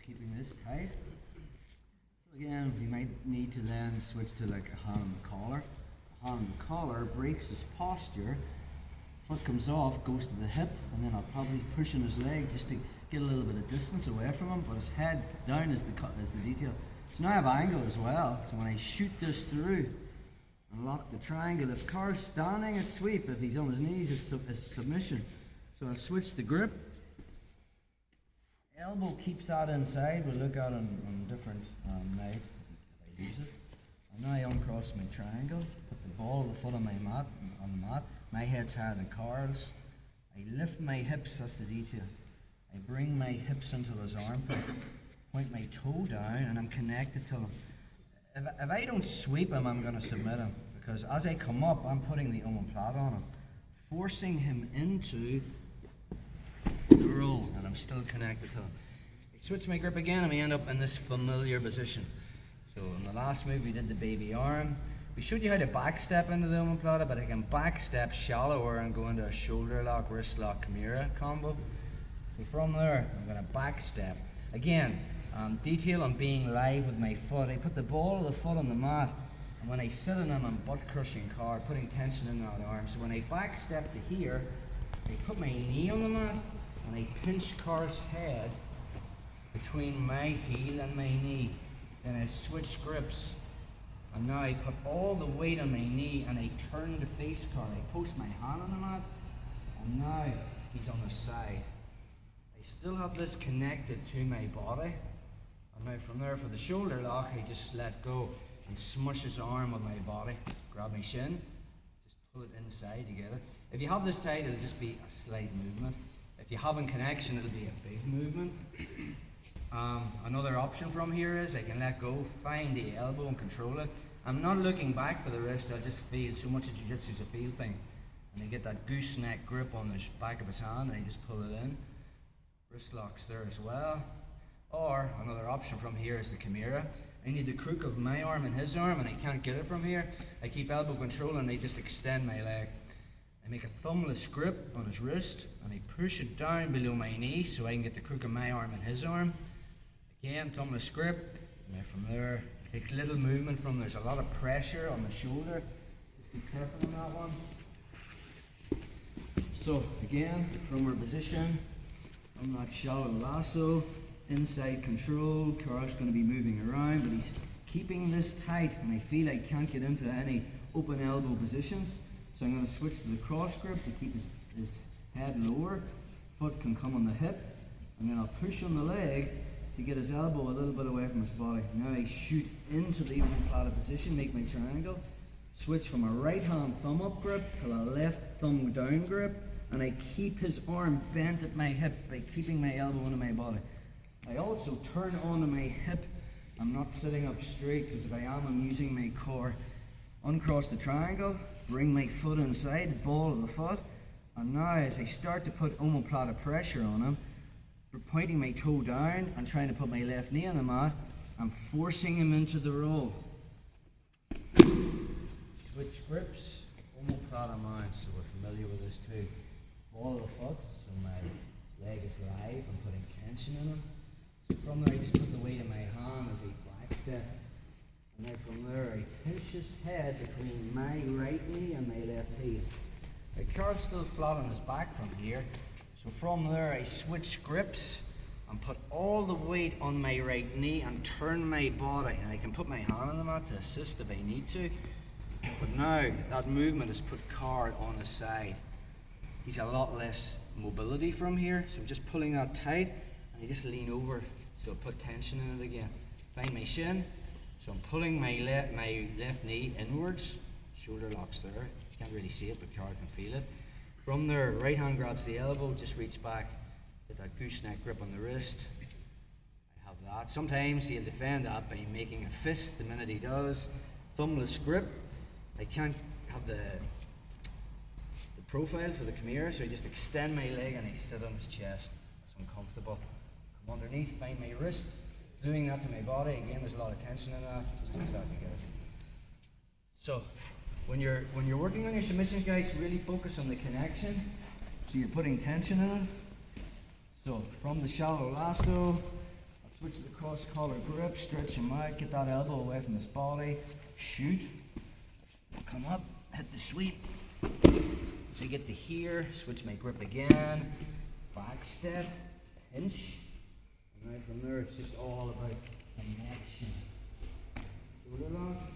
keeping this tight. So again, we might need to then switch to like a hand on the collar. A hand on the collar breaks his posture. Foot comes off, goes to the hip, and then I'll probably push in his leg just to get a little bit of distance away from him, but his head down is the detail. So now I have angle as well, so when I shoot this through and lock the triangle, if Car's standing, a sweep; if he's on his knees, it's submission. So I'll switch the grip. Elbow keeps that inside. We'll look at it on different night if I use it. And now I uncross my triangle, put the ball of the foot on the mat. My head's higher than Carl's. I lift my hips, that's the detail. I bring my hips into his armpit, point my toe down, and I'm connected to him. If I don't sweep him, I'm going to submit him, because as I come up, I'm putting the omoplata on him, forcing him into the roll, and I'm still connected to him. I switch my grip again, and we end up in this familiar position. So in the last move, we did the baby arm. We showed you how to backstep into the omoplata, but I can backstep shallower and go into a shoulder lock, wrist lock, Kimura combo. So from there, I'm going to backstep. Again, detail on being live with my foot. I put the ball of the foot on the mat, and when I sit on him, I'm butt crushing Car, putting tension in that arm. So when I backstep to here, I put my knee on the mat, and I pinch Car's head between my heel and my knee. Then I switch grips. And now I put all the weight on my knee and I turn to face Car. I post my hand on the mat, and now he's on the side. I still have this connected to my body. And now from there, for the shoulder lock, I just let go and smush his arm with my body. Grab my shin, just pull it inside to get it. If you have this tight, it'll just be a slight movement. If you haven't connection, it'll be a big movement. Another option from here is I can let go, find the elbow and control it. I'm not looking back for the wrist, I'll just feel. So much of jiu-jitsu is a feel thing. And I get that gooseneck grip on the back of his hand and I just pull it in. Wrist locks there as well. Or another option from here is the Kimura. I need the crook of my arm and his arm, and I can't get it from here. I keep elbow control and I just extend my leg. I make a thumbless grip on his wrist and I push it down below my knee so I can get the crook of my arm and his arm. Again, thumbless grip, and then from there, take little movement from there's a lot of pressure on the shoulder. Just be careful on that one. So again, from our position, on that shallow lasso, inside control, Carl's going to be moving around, but he's keeping this tight, and I feel I can't get into any open elbow positions. So I'm going to switch to the cross grip to keep his head lower. Foot can come on the hip, and then I'll push on the leg to get his elbow a little bit away from his body. Now I shoot into the omoplata position, make my triangle, switch from a right hand thumb up grip to a left thumb down grip, and I keep his arm bent at my hip by keeping my elbow into my body. I also turn onto my hip. I'm not sitting up straight, because if I am, I'm using my core. Uncross the triangle, bring my foot inside, ball of the foot, and now as I start to put omoplata pressure on him, pointing my toe down and trying to put my left knee on the mat, I'm forcing him into the roll. Switch grips, omoplata mount, so we're familiar with this too. Ball of the foot, so my leg is live, I'm putting tension in him. So from there I just put the weight in my hand as I back step. And then from there I pinch his head between my right knee and my left heel. The Car's still flat on his back from here. So from there I switch grips and put all the weight on my right knee and turn my body. And I can put my hand on the mat to assist if I need to. But now that movement has put Car on his side. He's a lot less mobility from here. So I'm just pulling that tight and I just lean over so I put tension in it again. Find my shin. So I'm pulling my left knee inwards. Shoulder locks there. You can't really see it, but Car can feel it. From there, right hand grabs the elbow, just reach back, get that gooseneck grip on the wrist. I have that. Sometimes he'll defend that by making a fist the minute he does. Thumbless grip. I can't have the profile for the Kimura, so I just extend my leg and I sit on his chest. That's uncomfortable. Come underneath, find my wrist. Doing that to my body, again, there's a lot of tension in that. Just exactly get it. So, when you're working on your submissions, guys, really focus on the connection. So you're putting tension in it. So from the shallow lasso, I'll Switch to the cross collar grip, stretch him out, get that elbow away from his body, shoot, come up, hit the sweep. So you get to here, switch my grip again, back step, pinch, and right from there it's just all about connection. Shoulder lock.